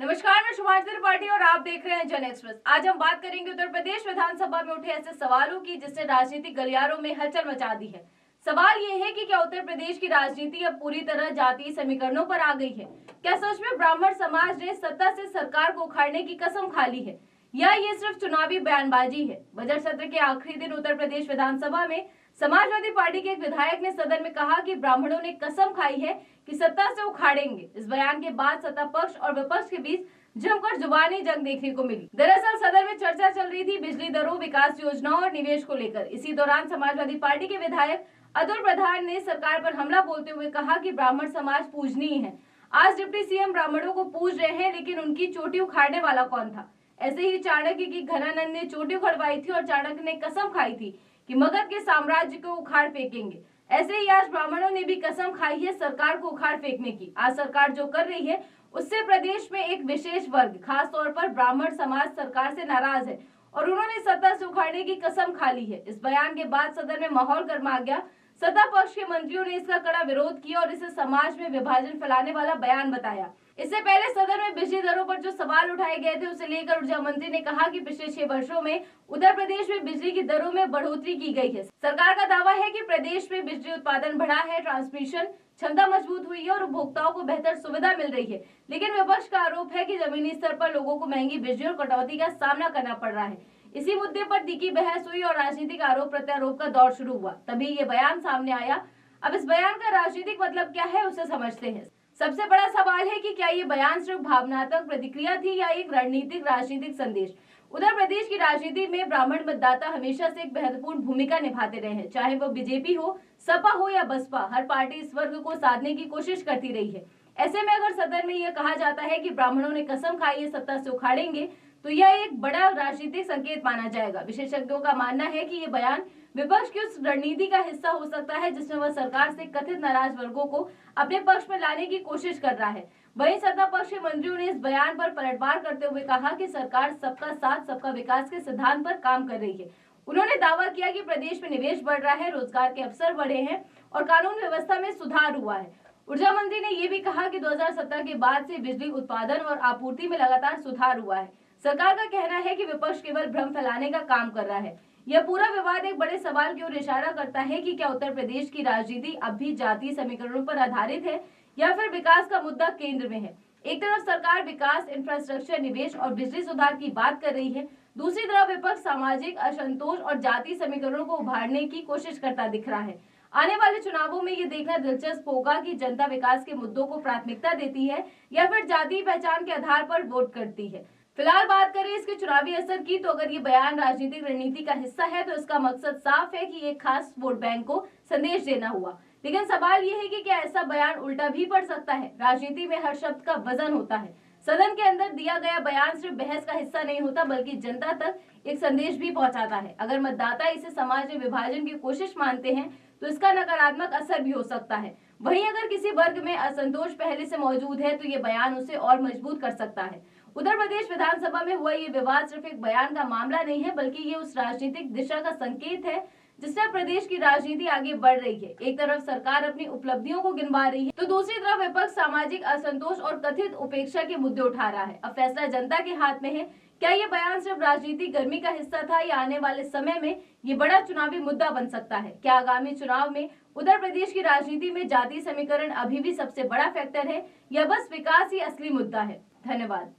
नमस्कार, मैं शुभांशी त्रिपाठी और आप देख रहे हैं जन एक्सप्रेस। आज हम बात करेंगे उत्तर प्रदेश विधानसभा में उठे ऐसे सवालों की जिसने राजनीतिक गलियारों में हलचल मचा दी है। सवाल ये है कि क्या उत्तर प्रदेश की राजनीति अब पूरी तरह जातीय समीकरणों पर आ गई है? क्या सच में ब्राह्मण समाज ने सत्ता से सरकार को उखाड़ने की कसम खा ली है या ये सिर्फ चुनावी बयानबाजी है? बजट सत्र के आखिरी दिन उत्तर प्रदेश विधानसभा में समाजवादी पार्टी के एक विधायक ने सदन में कहा कि ब्राह्मणों ने कसम खाई है कि सत्ता से उखाड़ेंगे। इस बयान के बाद सत्ता पक्ष और विपक्ष के बीच जमकर जुबानी जंग देखने को मिली। दरअसल सदन में चर्चा चल रही थी बिजली दरों, विकास योजनाओं और निवेश को लेकर। इसी दौरान समाजवादी पार्टी के विधायक अतुल प्रधान ने सरकार पर हमला बोलते हुए कहा कि ब्राह्मण समाज पूजनीय है। आज डिप्टी सीएम ब्राह्मणों को पूज रहे हैं, लेकिन उनकी चोटी उखाड़ने वाला कौन था? ऐसे ही चाणक्य की घनानंद ने चोटी उखड़वाई थी और चाणक्य ने कसम खाई थी कि मगध के साम्राज्य को उखाड़ फेंकेंगे। ऐसे ही आज ब्राह्मणों ने भी कसम खाई है सरकार को उखाड़ फेंकने की। आज सरकार जो कर रही है उससे प्रदेश में एक विशेष वर्ग, खास तौर पर ब्राह्मण समाज सरकार से नाराज है और उन्होंने सत्ता से उखाड़ने की कसम खा ली है। इस बयान के बाद सदन में माहौल गर्मा गया। सत्ता पक्ष के मंत्रियों ने इसका कड़ा विरोध किया और इसे समाज में विभाजन फैलाने वाला बयान बताया। इससे पहले सदन में बिजली दरों पर जो सवाल उठाए गए थे उसे लेकर ऊर्जा मंत्री ने कहा कि पिछले 6 वर्षों में उत्तर प्रदेश में बिजली की दरों में बढ़ोतरी की गई है। सरकार का दावा है कि प्रदेश में बिजली उत्पादन बढ़ा है, ट्रांसमिशन क्षमता मजबूत हुई है और उपभोक्ताओं को बेहतर सुविधा मिल रही है। लेकिन विपक्ष का आरोप है कि जमीनी स्तर पर लोगों को महंगी बिजली और कटौती का सामना करना पड़ रहा है। इसी मुद्दे पर तीखी बहस हुई और राजनीतिक आरोप प्रत्यारोप का दौर शुरू हुआ। तभी ये बयान सामने आया। अब इस बयान का राजनीतिक मतलब क्या है उसे समझते हैं। सबसे बड़ा सवाल है कि क्या ये बयान सिर्फ भावनात्मक प्रतिक्रिया थी या एक रणनीतिक राजनीतिक संदेश? उत्तर प्रदेश की राजनीति में ब्राह्मण मतदाता हमेशा से एक महत्वपूर्ण भूमिका निभाते रहे हैं। चाहे वो बीजेपी हो, सपा हो या बसपा, हर पार्टी इस वर्ग को साधने की कोशिश करती रही है। ऐसे में अगर सदन में यह कहा जाता है कि ब्राह्मणों ने कसम खाई है सत्ता से उखाड़ेंगे, तो यह एक बड़ा राजनीतिक संकेत माना जाएगा। विशेषज्ञों का मानना है कि ये बयान विपक्ष की उस रणनीति का हिस्सा हो सकता है जिसमें वह सरकार से कथित नाराज वर्गों को अपने पक्ष में लाने की कोशिश कर रहा है। वहीं सत्ता पक्ष के मंत्रियों ने इस बयान पर पलटवार करते हुए कहा कि सरकार सबका साथ सबका विकास के सिद्धांत पर काम कर रही है। उन्होंने दावा किया कि प्रदेश में निवेश बढ़ रहा है, रोजगार के अवसर बढ़े हैं और कानून व्यवस्था में सुधार हुआ है। ऊर्जा मंत्री ने ये भी कहा कि 2017 के बाद से बिजली उत्पादन और आपूर्ति में लगातार सुधार हुआ है। सरकार का कहना है कि विपक्ष केवल भ्रम फैलाने का काम कर रहा है। यह पूरा विवाद एक बड़े सवाल की ओर इशारा करता है कि क्या उत्तर प्रदेश की राजनीति अब भी जातीय समीकरणों पर आधारित है या फिर विकास का मुद्दा केंद्र में है। एक तरफ सरकार विकास, इंफ्रास्ट्रक्चर, निवेश और बिजली सुधार की बात कर रही है, दूसरी तरफ विपक्ष सामाजिक असंतोष और जातीय समीकरणों को उभारने की कोशिश करता दिख रहा है। आने वाले चुनावों में ये देखना दिलचस्प होगा कि जनता विकास के मुद्दों को प्राथमिकता देती है या फिर जातीय पहचान के आधार पर वोट करती है। फिलहाल बात करें इसके चुनावी असर की, तो अगर ये बयान राजनीतिक रणनीति का हिस्सा है तो इसका मकसद साफ है कि एक खास वोट बैंक को संदेश देना हुआ। लेकिन सवाल ये है कि क्या ऐसा बयान उल्टा भी पड़ सकता है? राजनीति में हर शब्द का वजन होता है। सदन के अंदर दिया गया बयान सिर्फ बहस का हिस्सा नहीं होता बल्कि जनता तक एक संदेश भी पहुंचाता है। अगर मतदाता इसे समाज में विभाजन की कोशिश मानते हैं तो इसका नकारात्मक असर भी हो सकता है। वहीं अगर किसी वर्ग में असंतोष पहले से मौजूद है तो ये बयान उसे और मजबूत कर सकता है। उत्तर प्रदेश विधानसभा में हुआ ये विवाद सिर्फ एक बयान का मामला नहीं है बल्कि ये उस राजनीतिक दिशा का संकेत है जिससे प्रदेश की राजनीति आगे बढ़ रही है। एक तरफ सरकार अपनी उपलब्धियों को गिनवा रही है तो दूसरी तरफ विपक्ष सामाजिक असंतोष और कथित उपेक्षा के मुद्दे उठा रहा है। अब फैसला जनता के हाथ में है। क्या ये बयान सिर्फ राजनीतिक गर्मी का हिस्सा था या आने वाले समय में ये बड़ा चुनावी मुद्दा बन सकता है? क्या आगामी चुनाव में उत्तर प्रदेश की राजनीति में जातीय समीकरण अभी भी सबसे बड़ा फैक्टर है या बस विकास ही असली मुद्दा है? धन्यवाद।